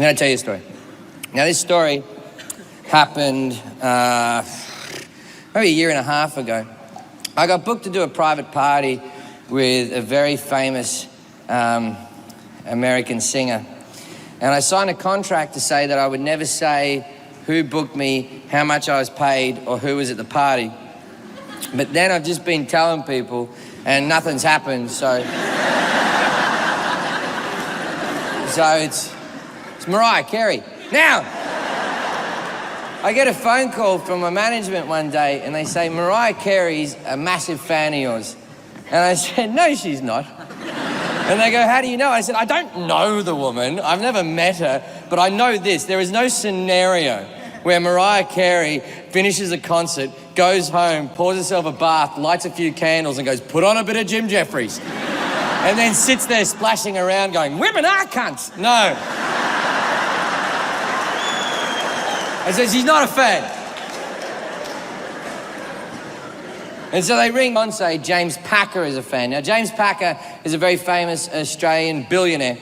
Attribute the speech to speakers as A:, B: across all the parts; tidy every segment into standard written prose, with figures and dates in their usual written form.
A: going to tell you a story. Now, this story happened maybe a year and a half ago. I got booked to do a private party with a very famous American singer. And I signed a contract to say that I would never say who booked me, how much I was paid, or who was at the party. But then I've just been telling people, and nothing's happened, so... So it's Mariah Carey. Now, I get a phone call from my management one day, and they say, Mariah Carey's a massive fan of yours. And I said, no, she's not. And they go, how do you know? I said, I don't know the woman. I've never met her, but I know this. There is no scenario where Mariah Carey finishes a concert, goes home, pours herself a bath, lights a few candles, and goes, put on a bit of Jim Jefferies. And then sits there splashing around going, women are cunts. No. I said, she's not a fan. And so they ring on, say, James Packer is a fan. Now, James Packer is a very famous Australian billionaire.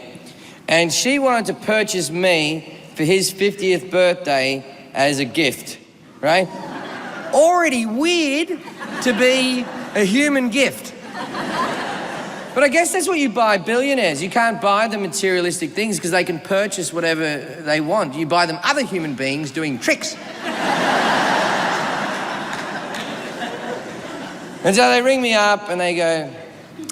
A: And she wanted to purchase me for his 50th birthday as a gift, right? Already weird to be a human gift. But I guess that's what you buy billionaires. You can't buy them materialistic things because they can purchase whatever they want. You buy them other human beings doing tricks. And so they ring me up and they go,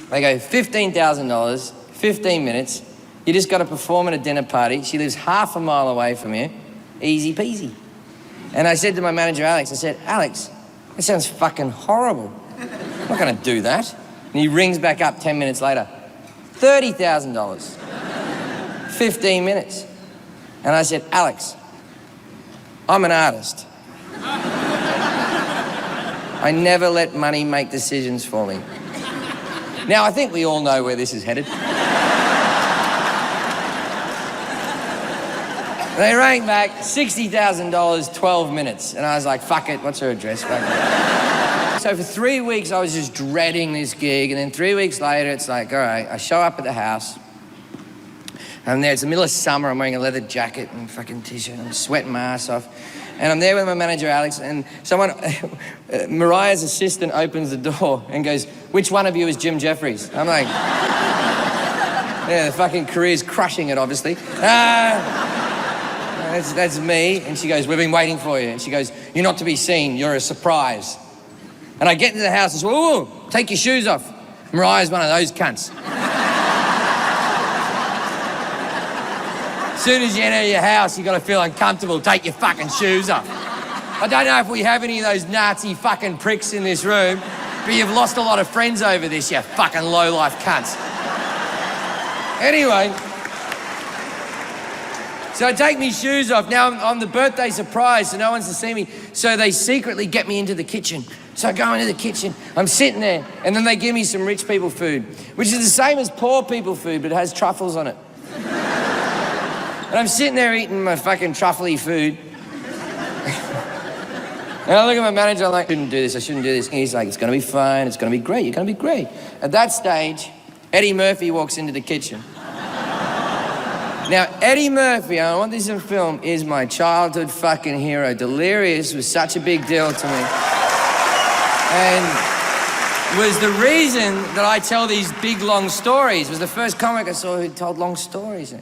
A: $15,000, 15 minutes. You just got to perform at a dinner party. She lives half a mile away from you. Easy peasy. And I said to my manager, Alex, Alex, that sounds fucking horrible. I'm not going to do that. And he rings back up 10 minutes later. $30,000. 15 minutes. And I said, Alex, I'm an artist. I never let money make decisions for me. Now, I think we all know where this is headed. They rang back, $60,000, 12 minutes. And I was like, fuck it, what's her address? Fuck it. So for 3 weeks, I was just dreading this gig. And then 3 weeks later, it's like, all right, I show up at the house. I'm there, it's the middle of summer, I'm wearing a leather jacket and fucking t-shirt, I'm sweating my ass off. And I'm there with my manager, Alex, and someone, Mariah's assistant opens the door and goes, which one of you is Jim Jefferies? I'm like, yeah, the fucking career's crushing it, obviously. That's me. And she goes, we've been waiting for you. And she goes, you're not to be seen, you're a surprise. And I get into the house and say, whoa, take your shoes off. Mariah's one of those cunts. As soon as you enter your house, you got to feel uncomfortable. Take your fucking shoes off. I don't know if we have any of those Nazi fucking pricks in this room, but you've lost a lot of friends over this, you fucking low-life cunts. Anyway, so I take my shoes off. Now I'm the birthday surprise, so no one's to see me. So they secretly get me into the kitchen. So I go into the kitchen, I'm sitting there, and then they give me some rich people food, which is the same as poor people food, but it has truffles on it. And I'm sitting there eating my fucking truffly food. And I look at my manager, I'm like, I shouldn't do this. And he's like, it's gonna be fine, it's gonna be great, you're gonna be great. At that stage, Eddie Murphy walks into the kitchen. Now, Eddie Murphy, I want this in film, is my childhood fucking hero. Delirious was such a big deal to me. And was the reason that I tell these big, long stories. Was the first comic I saw who told long stories.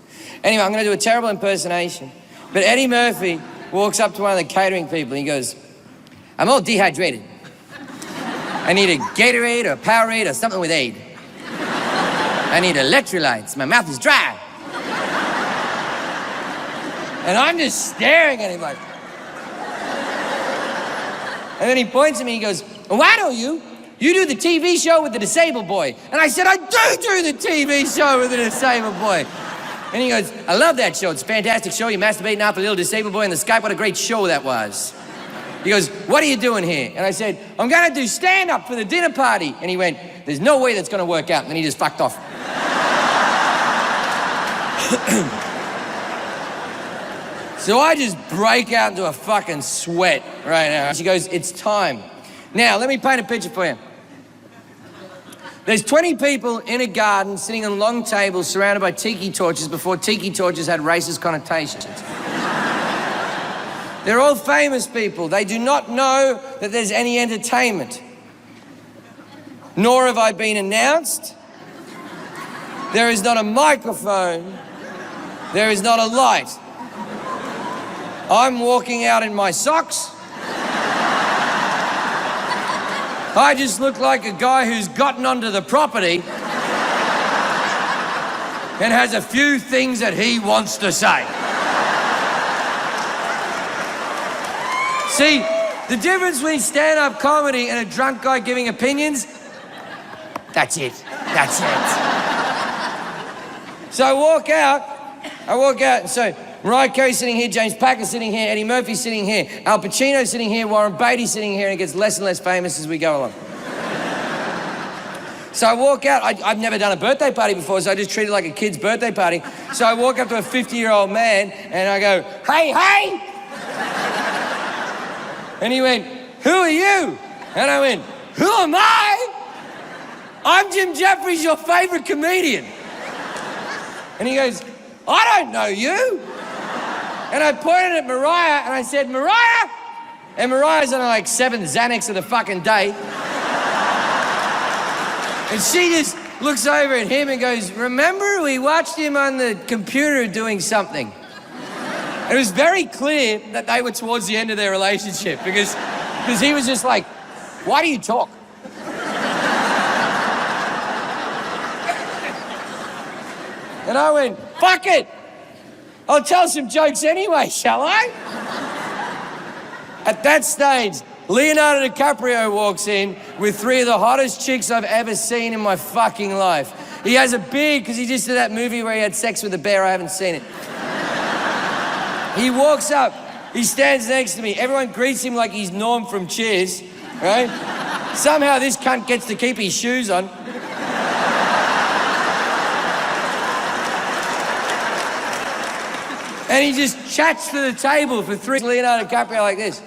A: Anyway, I'm going to do a terrible impersonation. But Eddie Murphy walks up to one of the catering people and he goes, I'm all dehydrated. I need a Gatorade or a Powerade or something with aid. I need electrolytes. My mouth is dry. And I'm just staring at him like... And then he points at me and he goes, why don't you? You do the TV show with the disabled boy. And I said, I do the TV show with the disabled boy. And he goes, I love that show. It's a fantastic show. You're masturbating out the little disabled boy in the sky. What a great show that was. He goes, what are you doing here? And I said, I'm going to do stand-up for the dinner party. And he went, there's no way that's going to work out. And then he just fucked off. So I just break out into a fucking sweat right now. She goes, it's time. Now, let me paint a picture for you. There's 20 people in a garden sitting on long tables surrounded by tiki torches before tiki torches had racist connotations. They're all famous people. They do not know that there's any entertainment. Nor have I been announced. There is not a microphone. There is not a light. I'm walking out in my socks. I just look like a guy who's gotten onto the property and has a few things that he wants to say. See, the difference between stand-up comedy and a drunk guy giving opinions, that's it. That's it. So I walk out, so Mariah Carey's sitting here, James Packer's sitting here, Eddie Murphy's sitting here, Al Pacino's sitting here, Warren Beatty's sitting here, and it gets less and less famous as we go along. So I walk out, I've never done a birthday party before, so I just treat it like a kid's birthday party. So I walk up to a 50-year-old man, and I go, hey, hey! And he went, who are you? And I went, who am I? I'm Jim Jefferies, your favorite comedian. And he goes, I don't know you. And I pointed at Mariah and I said, Mariah! And Mariah's on like 7 Xanax of the fucking day. And she just looks over at him and goes, remember we watched him on the computer doing something? And it was very clear that they were towards the end of their relationship because he was just like, why do you talk? And I went, fuck it. I'll tell some jokes anyway, shall I? At that stage, Leonardo DiCaprio walks in with 3 of the hottest chicks I've ever seen in my fucking life. He has a beard because he just did that movie where he had sex with a bear. I haven't seen it. He walks up, he stands next to me. Everyone greets him like he's Norm from Cheers, right? Somehow this cunt gets to keep his shoes on. And he just chats to the table for 3 Leonardo DiCaprio like this.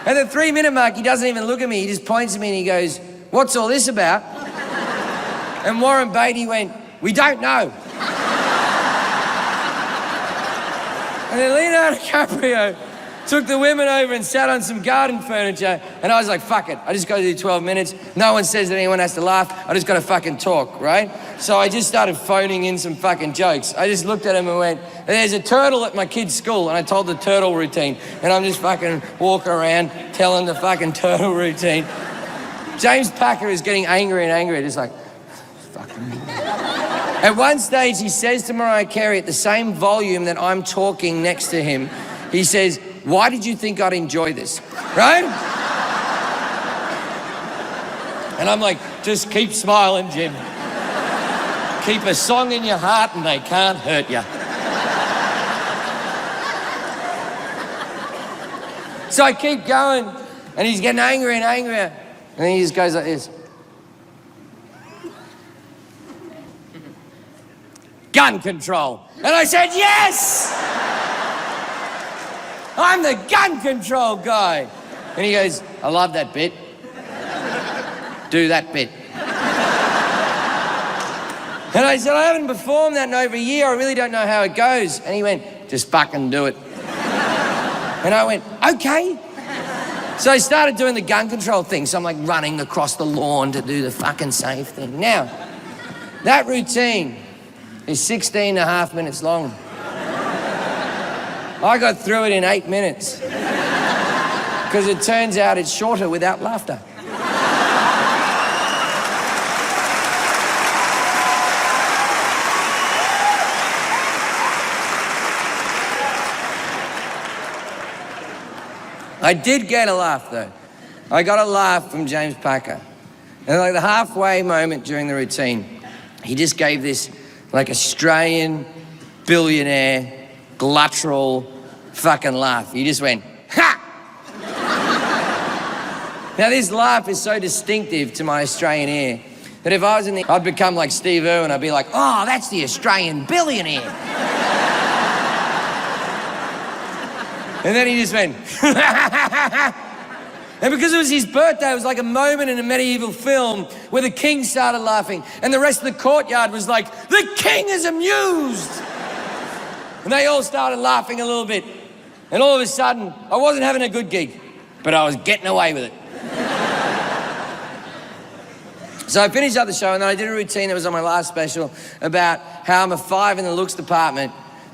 A: At the 3-minute mark, he doesn't even look at me. He just points at me and he goes, what's all this about? And Warren Beatty went, we don't know. And then Leonardo DiCaprio took the women over and sat on some garden furniture, and I was like, fuck it, I just got to do 12 minutes. No one says that anyone has to laugh. I just got to fucking talk, right? So I just started phoning in some fucking jokes. I just looked at him and went, there's a turtle at my kid's school, and I told the turtle routine, and I'm just fucking walking around telling the fucking turtle routine. James Packer is getting angrier and angrier, just like, fucking. At one stage, he says to Mariah Carey at the same volume that I'm talking next to him, he says, why did you think I'd enjoy this, right? And I'm like, just keep smiling, Jim. Keep a song in your heart and they can't hurt you. So I keep going and he's getting angrier and angrier. And he just goes like this. Gun control. And I said, yes! I'm the gun control guy. And he goes, I love that bit. Do that bit. And I said, I haven't performed that in over a year. I really don't know how it goes. And he went, just fucking do it. And I went, okay. So I started doing the gun control thing. So I'm like running across the lawn to do the fucking safe thing. Now, that routine is 16 and a half minutes long. I got through it in 8 minutes because it turns out it's shorter without laughter. I did get a laugh though. I got a laugh from James Packer. And like the halfway moment during the routine, he just gave this like Australian billionaire gluttural fucking laugh. He just went, ha! Now this laugh is so distinctive to my Australian ear that if I was I'd become like Steve Irwin. I'd be like, oh, that's the Australian billionaire. And then he just went, and because it was his birthday, it was like a moment in a medieval film where the king started laughing and the rest of the courtyard was like, the king is amused. And they all started laughing a little bit. And all of a sudden, I wasn't having a good gig, but I was getting away with it. So I finished up the show and then I did a routine that was on my last special about how I'm a 5 in the looks department,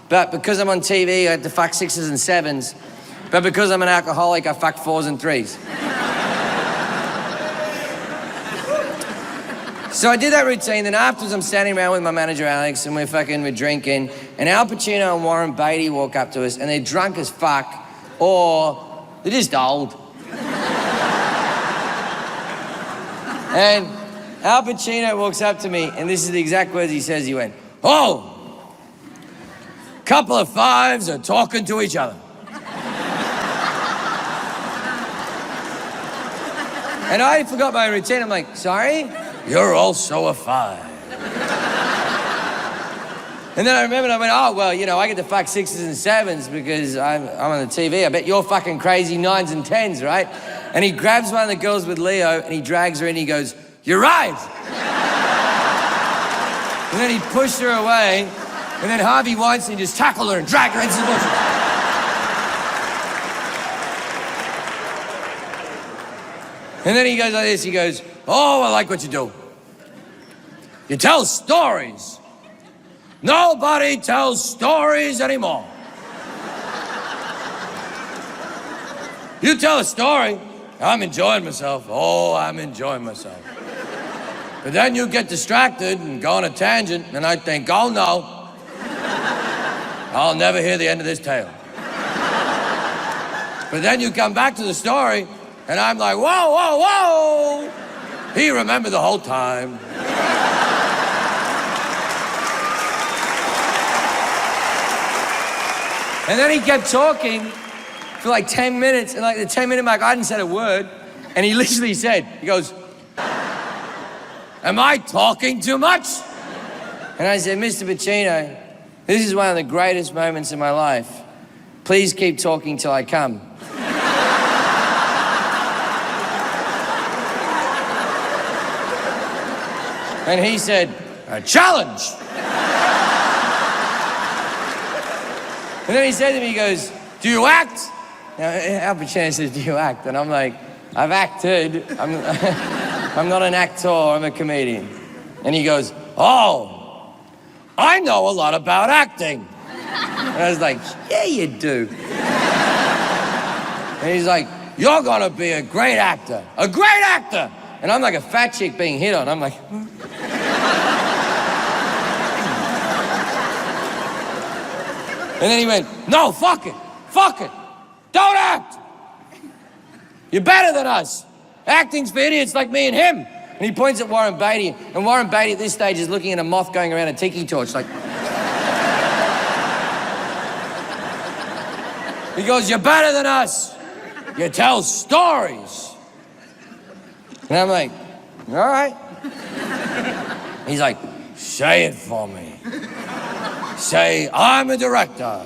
A: but because I'm on TV, I had to fuck 6s and 7s. But because I'm an alcoholic, I fuck 4s and 3s. So I did that routine, then afterwards I'm standing around with my manager Alex and we're drinking, and Al Pacino and Warren Beatty walk up to us and they're drunk as fuck, or they're just old. And Al Pacino walks up to me and this is the exact words he says. He went, "Oh, couple of 5s are talking to each other." And I forgot my routine. I'm like, "Sorry? You're also a 5. And then I remembered, I went, "Oh, well, you know, I get to fuck 6s and 7s because I'm on the TV. I bet you're fucking crazy 9s and 10s, right?" And he grabs one of the girls with Leo and he drags her in and he goes, "You're right." And then he pushed her away and then Harvey Weinstein just tackled her and dragged her into the bush. And then he goes like this, he goes, "Oh, I like what you do. You tell stories. Nobody tells stories anymore. You tell a story, I'm enjoying myself. Oh, I'm enjoying myself. But then you get distracted and go on a tangent, and I think, oh no, I'll never hear the end of this tale. But then you come back to the story, and I'm like, whoa, whoa, whoa. He remembered the whole time. And then he kept talking for like 10 minutes, and like the 10-minute mark, I hadn't said a word, and he literally said, he goes, "Am I talking too much?" And I said, "Mr. Pacino, this is one of the greatest moments in my life. Please keep talking till I come." And he said, "A challenge." And then he said to me, he goes, "Do you act?" Now, Al Pacino says, "Do you act?" And I'm like, "I've acted. I'm not an actor, I'm a comedian." And he goes, "Oh, I know a lot about acting." And I was like, "Yeah, you do." And he's like, "You're gonna be a great actor, a great actor." And I'm like a fat chick being hit on. I'm like, And then he went, "No, fuck it, don't act. You're better than us. Acting's for idiots like me and him." And he points at Warren Beatty, and Warren Beatty at this stage is looking at a moth going around a tiki torch, like. He goes, "You're better than us. You tell stories." And I'm like, "All right." He's like, "Say it for me. Say, I'm a director."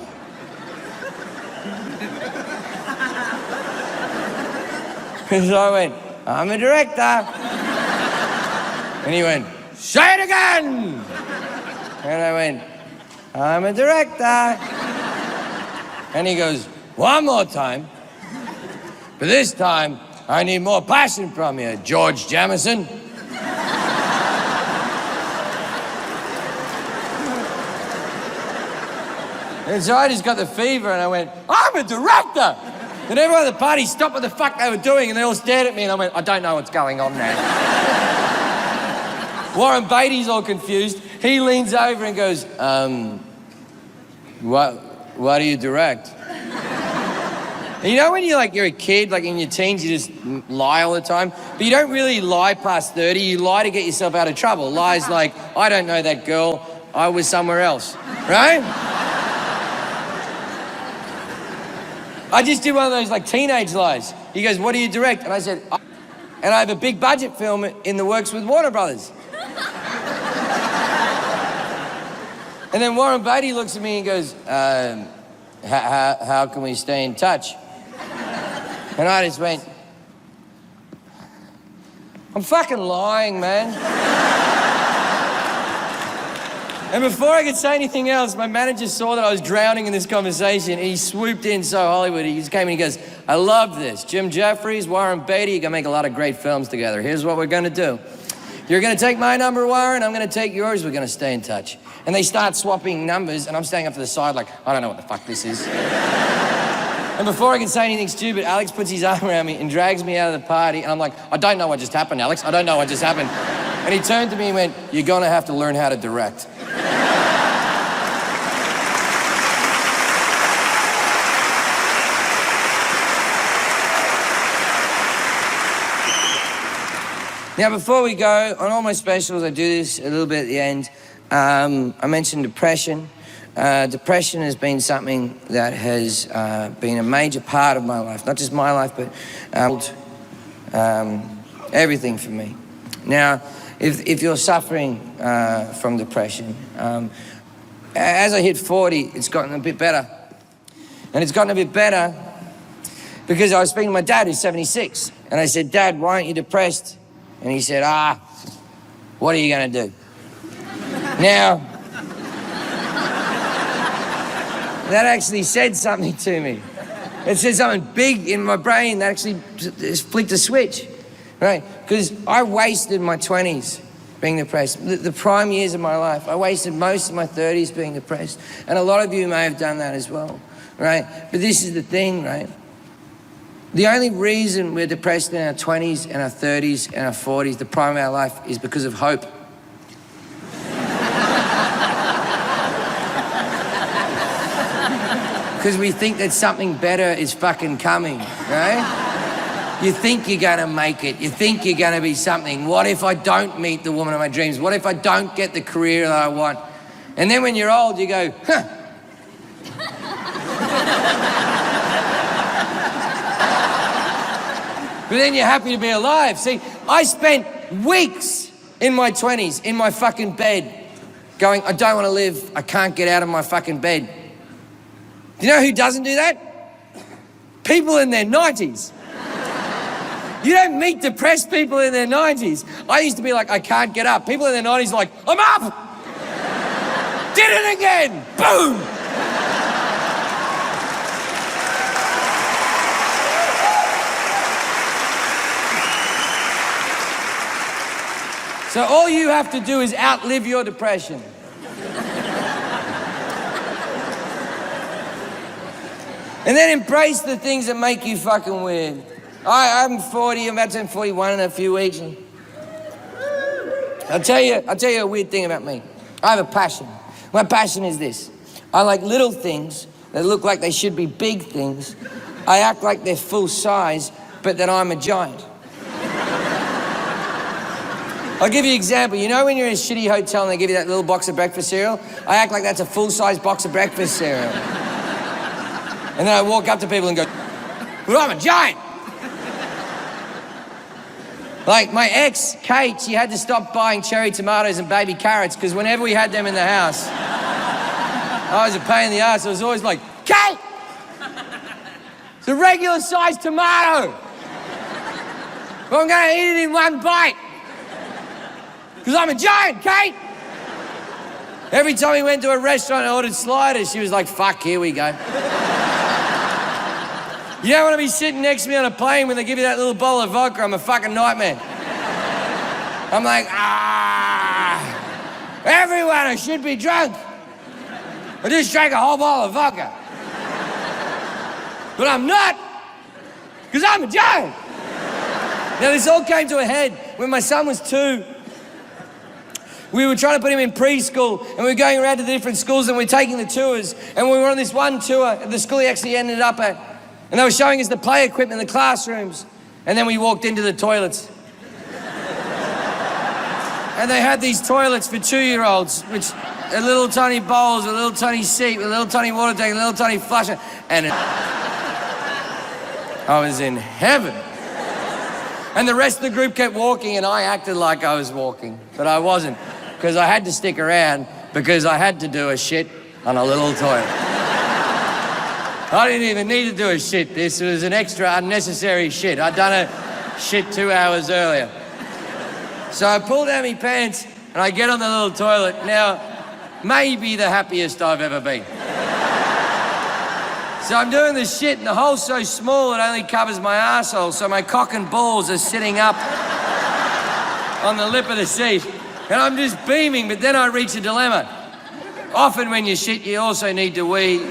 A: And so I went, "I'm a director." And he went, "Say it again." And I went, "I'm a director." And he goes, "One more time. But this time, I need more passion from you, George Jamison." And so I just got the fever and I went, "I'm a director." And everyone at the party stopped what the fuck they were doing and they all stared at me and I went, "I don't know what's going on now." Warren Beatty's all confused. He leans over and goes, what do you direct?" And you know when you're a kid, like in your teens, you just lie all the time? But you don't really lie past 30, you lie to get yourself out of trouble. Lies like, "I don't know that girl, I was somewhere else," right? I just did one of those like teenage lies. He goes, "What do you direct?" And I said, "And I have a big budget film in the works with Warner Brothers." And then Warren Beatty looks at me and goes, how can we stay in touch? And I just went, I'm fucking lying, man. And before I could say anything else, my manager saw that I was drowning in this conversation. He swooped in so Hollywood. He just came in and he goes, I love this. Jim Jefferies, Warren Beatty, you're going to make a lot of great films together. Here's what we're going to do. You're going to take my number, Warren. I'm going to take yours. We're going to stay in touch. And they start swapping numbers, and I'm standing up to the side like, I don't know what the fuck this is. And before I can say anything stupid, Alex puts his arm around me and drags me out of the party. And I'm like, I don't know what just happened, Alex. I don't know what just happened. And he turned to me and went, you're going to have to learn how to direct. Now, before we go, on all my specials, I do this a little bit at the end. I mentioned depression. Depression has been something that has been a major part of my life, not just my life, but everything for me. Now, if you're suffering from depression, as I hit 40, it's gotten a bit better. And it's gotten a bit better because I was speaking to my dad, who's 76, and I said, Dad, why aren't you depressed? And he said, what are you going to do? Now, that actually said something to me. It said something big in my brain that actually flicked a switch, right? Because I wasted my 20s being depressed. The prime years of my life, I wasted most of my 30s being depressed. And a lot of you may have done that as well, right? But this is the thing, right? The only reason we're depressed in our 20s and our 30s and our 40s, the prime of our life, is because of hope. Because we think that something better is fucking coming, right? You think you're gonna make it. You think you're gonna be something. What if I don't meet the woman of my dreams? What if I don't get the career that I want? And then when you're old, you go, huh. But then you're happy to be alive. See, I spent weeks in my 20s in my fucking bed going, I don't want to live. I can't get out of my fucking bed. Do you know who doesn't do that? People in their 90s. You don't meet depressed people in their 90s. I used to be like, I can't get up. People in their 90s are like, I'm up! Did it again! Boom! So all you have to do is outlive your depression. And then embrace the things that make you fucking weird. I'm 40, I'm about to turn 41 in a few weeks. And I'll tell you a weird thing about me. I have a passion. My passion is this. I like little things that look like they should be big things. I act like they're full size, but that I'm a giant. I'll give you an example. You know when you're in a shitty hotel and they give you that little box of breakfast cereal? I act like that's a full-size box of breakfast cereal. And then I walk up to people and go, well, I'm a giant. Like my ex, Kate, she had to stop buying cherry tomatoes and baby carrots because whenever we had them in the house, I was a pain in the ass. I was always like, Kate! It's a regular-sized tomato. But I'm gonna eat it in one bite. Because I'm a giant, Kate! Every time we went to a restaurant and ordered sliders, she was like, fuck, here we go. You don't want to be sitting next to me on a plane when they give you that little bowl of vodka. I'm a fucking nightmare. I'm like, everyone, I should be drunk. I just drank a whole bottle of vodka. But I'm not, because I'm a giant. Now, this all came to a head when my son was 2. We were trying to put him in preschool, and we were going around to the different schools, and we were taking the tours, and we were on this one tour at the school he actually ended up at, and they were showing us the play equipment in the classrooms, and then we walked into the toilets. And they had these toilets for 2-year-olds, which are little tiny bowls, a little tiny seat, with a little tiny water tank, a little tiny flusher, and I was in heaven. And the rest of the group kept walking, and I acted like I was walking, but I wasn't, because I had to stick around, because I had to do a shit on a little toilet. I didn't even need to do a shit. This was an extra unnecessary shit. I'd done a shit 2 hours earlier. So I pull down my pants and I get on the little toilet. Now, maybe the happiest I've ever been. So I'm doing the shit and the hole's so small it only covers my arsehole, so my cock and balls are sitting up on the lip of the seat. And I'm just beaming, but then I reach a dilemma. Often when you shit, you also need to wee.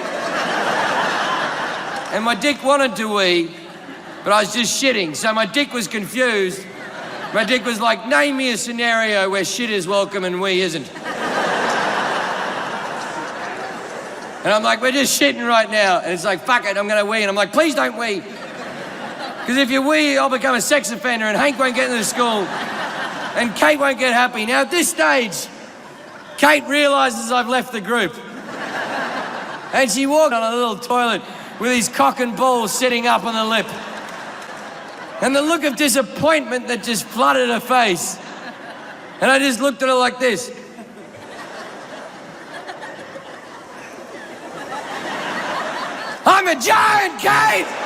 A: And my dick wanted to wee, but I was just shitting, so my dick was confused. My dick was like, name me a scenario where shit is welcome and wee isn't. And I'm like, we're just shitting right now. And it's like, fuck it, I'm gonna wee. And I'm like, please don't wee. Because if you wee, I'll become a sex offender and Hank won't get into school. And Kate won't get happy. Now at this stage, Kate realizes I've left the group. And she walked on a little toilet with his cock and balls sitting up on the lip. And the look of disappointment that just flooded her face. And I just looked at her like this. I'm a giant, Kate!